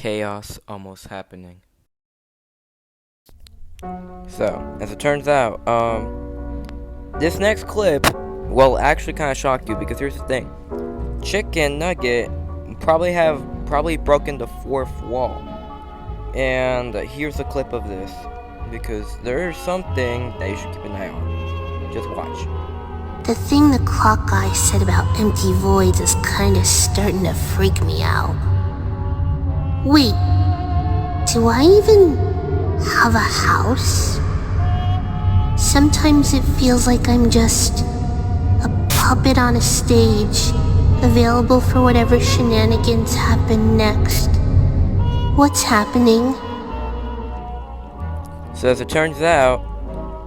chaos almost happening. So, as it turns out, this next clip will actually kind of shock you because here's the thing: Chikn Nugget probably broken the fourth wall, and here's a clip of this because there's something that you should keep an eye on. Just watch. The thing the clock guy said about empty voids is kinda starting to freak me out. Wait, do I even have a house? Sometimes it feels like I'm just a puppet on a stage, available for whatever shenanigans happen next. What's happening? So as it turns out,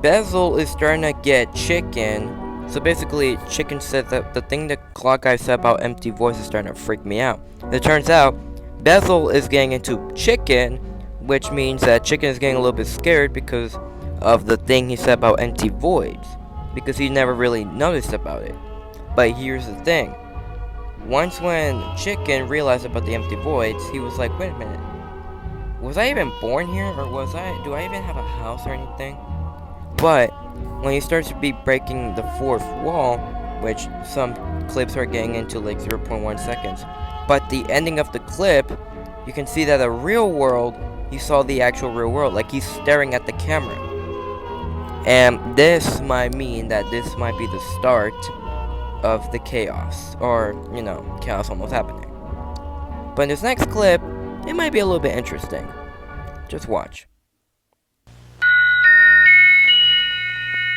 Bezel is starting to get Chikn. So basically, Chikn said that the thing the clock guy said about empty voice is starting to freak me out. It turns out, Bezel is getting into Chikn, which means that Chikn is getting a little bit scared because of the thing he said about empty voids, because he never really noticed about it. But here's the thing: once when Chikn realized about the empty voids, he was like, wait a minute, was I even born here, or do I even have a house or anything? But when he starts to be breaking the fourth wall, which some clips are getting into like 0.1 seconds, but the ending of the clip, you can see that the real world, he saw the actual real world, like he's staring at the camera. And this might mean that this might be the start of the chaos, or, chaos almost happening. But in this next clip, it might be a little bit interesting. Just watch.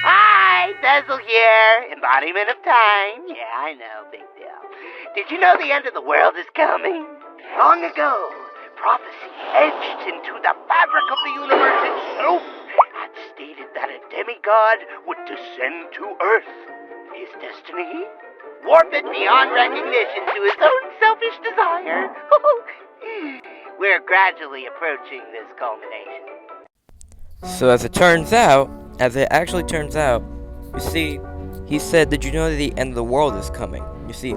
Hi, Bezel here, embodiment of time. Yeah, I know, big deal. Did you know the end of the world is coming? Long ago, prophecy etched into the fabric of the universe itself had stated that a demigod would descend to Earth. His destiny? Warp it beyond recognition to his own selfish desire. We're gradually approaching this culmination. So as it actually turns out, you see, he said, did you know that the end of the world is coming? You see,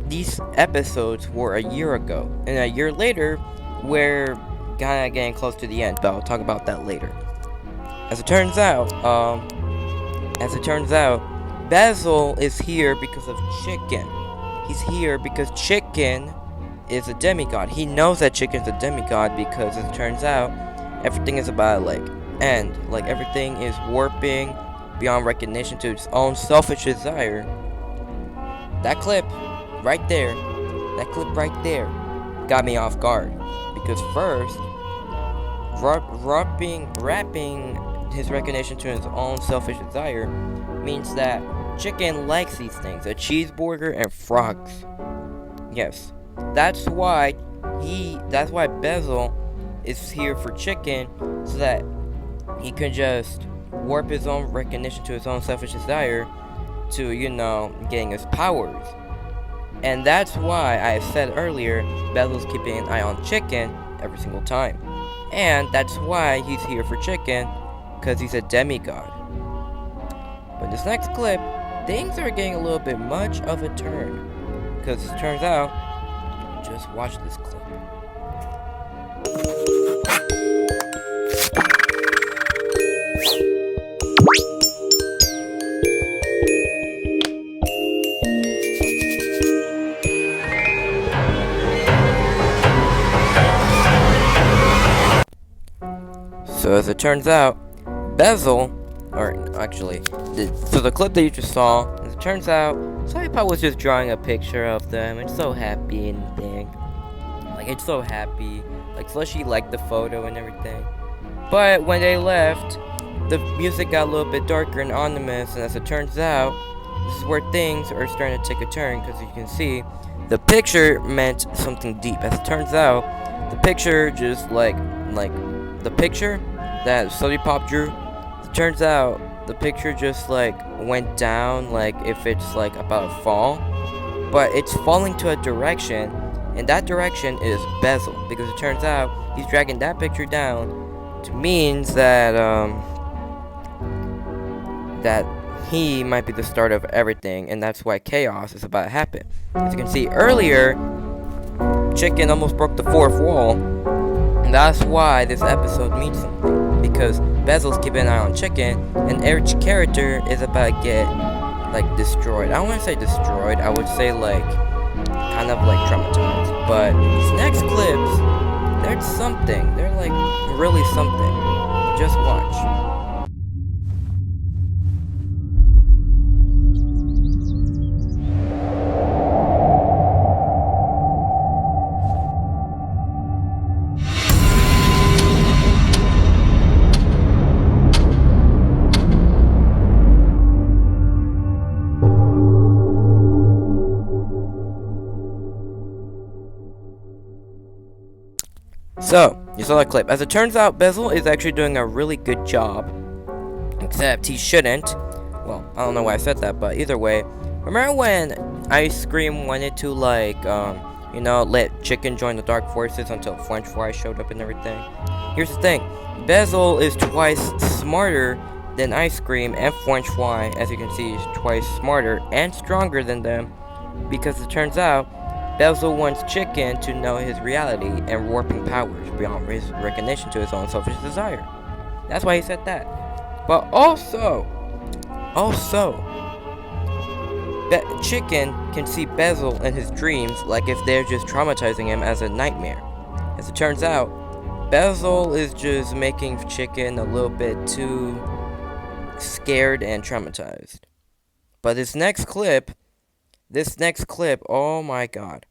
these episodes were a year ago, and a year later, we're kind of getting close to the end, but I'll talk about that later. As it turns out, Bezel is here because of Chikn. He's here because Chikn is a demigod. He knows that Chikn's a demigod because, as it turns out, everything is about end. Like, everything is warping beyond recognition to its own selfish desire. That clip right there got me off guard. Because first, wrapping his recognition to his own selfish desire means that Chikn likes these things, a cheeseburger and frogs. Yes, that's why Bezel is here for Chikn, so that he can just warp his own recognition to his own selfish desire to, getting his powers. And that's why I said earlier, Bezel's keeping an eye on Chikn every single time. And that's why he's here for Chikn, because he's a demigod. But in this next clip, things are getting a little bit much of a turn. Because it turns out, just watch this clip. So as it turns out, Bezel, so the clip that you just saw, as it turns out, Soypop was just drawing a picture of them. It's so happy and thing. Like, it's so happy. Like, Slushy liked the photo and everything. But when they left, the music got a little bit darker and ominous, and as it turns out, this is where things are starting to take a turn, because you can see, the picture meant something deep. As it turns out, the picture just the picture that Soypop drew, it turns out the picture just went down, like if it's about to fall, but it's falling to a direction, and that direction is Bezel, because it turns out he's dragging that picture down, which means that that he might be the start of everything, and that's why chaos is about to happen. As you can see earlier, Chikn almost broke the fourth wall. And that's why this episode means something. Because Basil's keeping an eye on Chikn, and every character is about to get, like, destroyed. I don't want to say destroyed, I would say, like, kind of, like, traumatized. But these next clips, they're something. They're, like, really something. Just watch. So, you saw that clip. As it turns out, Basil is actually doing a really good job. Except he shouldn't. Well, I don't know why I said that, but either way. Remember when Ice Cream wanted to, like, you know, let Chikn join the Dark Forces until French Fry showed up and everything? Here's the thing. Basil is twice smarter than Ice Cream, and French Fry, as you can see, is twice smarter and stronger than them. Because it turns out, Basil wants Chikn to know his reality and warping powers beyond his recognition to his own selfish desire. That's why he said that. But also, Chikn can see Basil in his dreams like if they're just traumatizing him as a nightmare. As it turns out, Basil is just making Chikn a little bit too scared and traumatized. But this next clip, oh my god.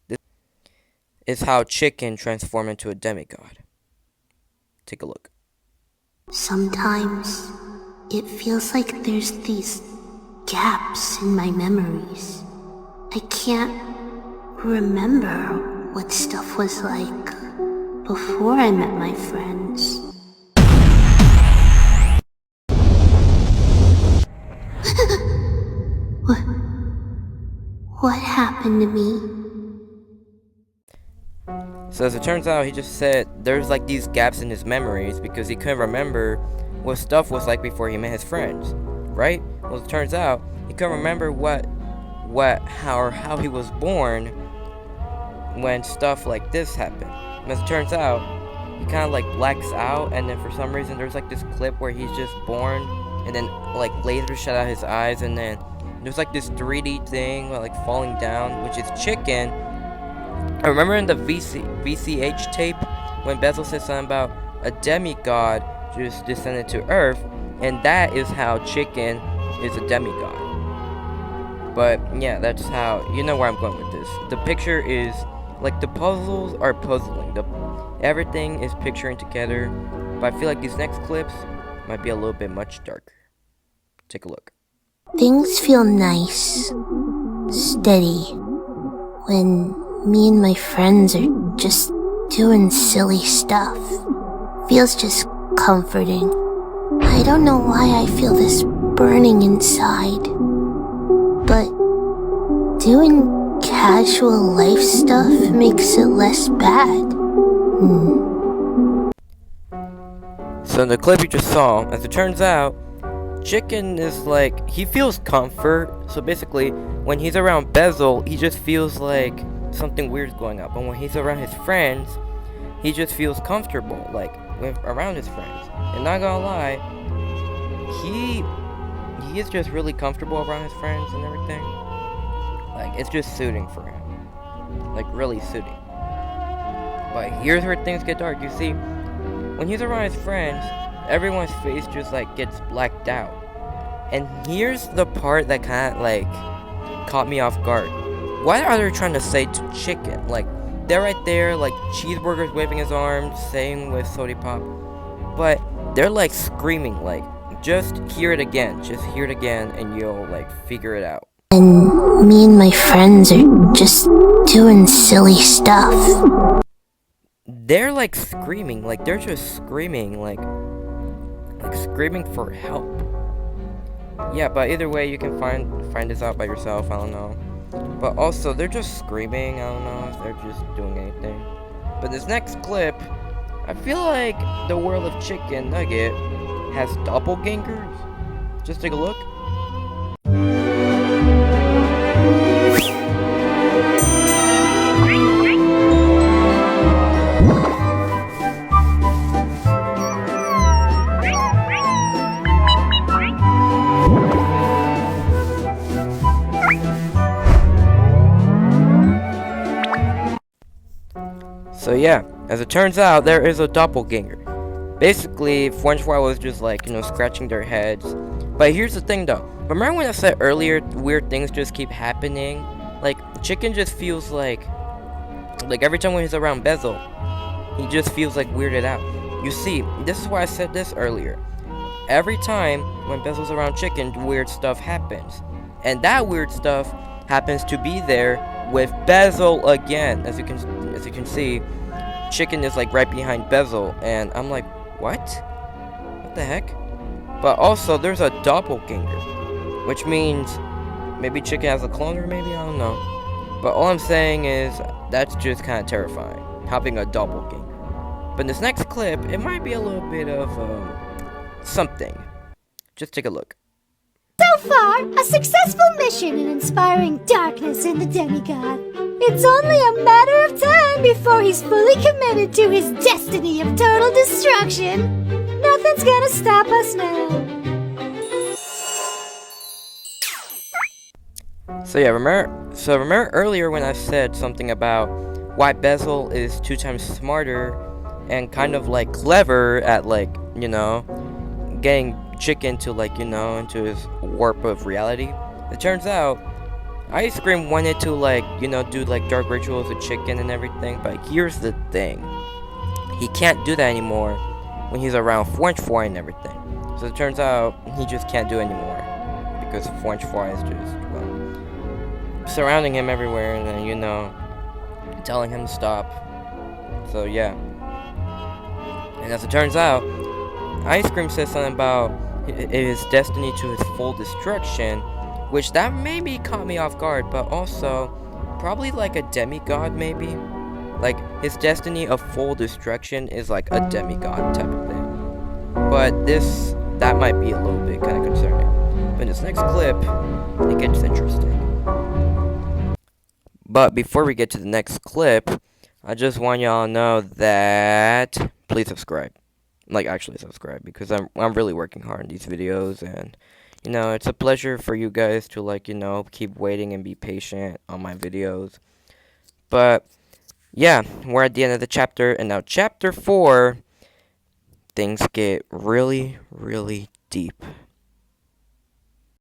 This is how Chikn transformed into a demigod. Take a look. Sometimes it feels like there's these gaps in my memories. I can't remember what stuff was like before I met my friends. What happened to me? So as it turns out, he just said there's like these gaps in his memories because he couldn't remember what stuff was like before he met his friends, right? Well, it turns out he couldn't remember how he was born when stuff like this happened. And as it turns out, he kind of like blacks out, and then for some reason there's like this clip where he's just born, and then like lasers shut out his eyes, and then there's like this 3D thing like falling down, which is Chikn. I remember in the VCH tape when Basil said something about a demigod just descended to Earth, and that is how Chikn is a demigod. But yeah, that's how, you know where I'm going with this. The picture is like the puzzles are puzzling. Everything is picturing together, but I feel like these next clips might be a little bit much darker. Take a look. Things feel nice, steady, when me and my friends are just doing silly stuff. Feels just comforting. I don't know why I feel this burning inside, but doing casual life stuff makes it less bad. So in the clip you just saw, as it turns out, Chikn is like, he feels comfort. So basically, when he's around Basil, he just feels like something weird's going on. But when he's around his friends, he just feels comfortable, like around his friends. And not gonna lie, he is just really comfortable around his friends and everything. Like, it's just suiting for him, like really suiting. But here's where things get dark. You see, when he's around his friends, everyone's face just like gets blacked out. And here's the part that kind of like caught me off guard. What are they trying to say to Chikn? Like, they're right there, like Cheeseburger's waving his arms, saying with Sody Pop, but they're like screaming, like, just hear it again, and you'll like figure it out. And me and my friends are just doing silly stuff. They're like screaming, like they're just screaming, like screaming for help. Yeah, but either way, you can find this out by yourself. I don't know. But also, they're just screaming. I don't know if they're just doing anything. But this next clip, I feel like the world of Chikn Nugget has doppelgangers. Just take a look. So yeah, as it turns out, there is a doppelganger. Basically, French Fry was just like, scratching their heads. But here's the thing though. Remember when I said earlier, weird things just keep happening? Like, Chicken just feels like every time when he's around Bezel, he just feels like weirded out. You see, this is why I said this earlier. Every time when Bezel's around Chicken, weird stuff happens. And that weird stuff happens to be there with Bezel again. As you can see, Chicken is like right behind Bezel, and I'm like, what? What the heck? But also, there's a doppelganger, which means maybe Chicken has a cloner, maybe, I don't know. But all I'm saying is, that's just kind of terrifying, having a doppelganger. But in this next clip, it might be a little bit of, something. Just take a look. So far, a successful mission in inspiring darkness in the demigod. It's only a matter of time before he's fully committed to his destiny of total destruction. Nothing's gonna stop us now. So yeah, remember earlier when I said something about why Bezel is 2 times smarter and kind of like clever at like, getting Chicken to like, into his warp of reality. It turns out Ice Cream wanted to like, do like dark rituals with Chicken and everything, but here's the thing. He can't do that anymore when he's around French Fry and everything. So it turns out he just can't do it anymore because French Fry is just, surrounding him everywhere and then, telling him to stop. So yeah. And as it turns out, Ice Cream says something about his destiny to his full destruction, which that maybe caught me off guard, but also probably like a demigod maybe. Like his destiny of full destruction is like a demigod type of thing. But that might be a little bit kind of concerning. But in this next clip, it gets interesting. But before we get to the next clip, I just want y'all to know that please subscribe. Like, actually subscribe, because I'm really working hard on these videos, and it's a pleasure for you guys to like keep waiting and be patient on my videos. But yeah, we're at the end of the chapter, and now chapter 4, things get really, really deep.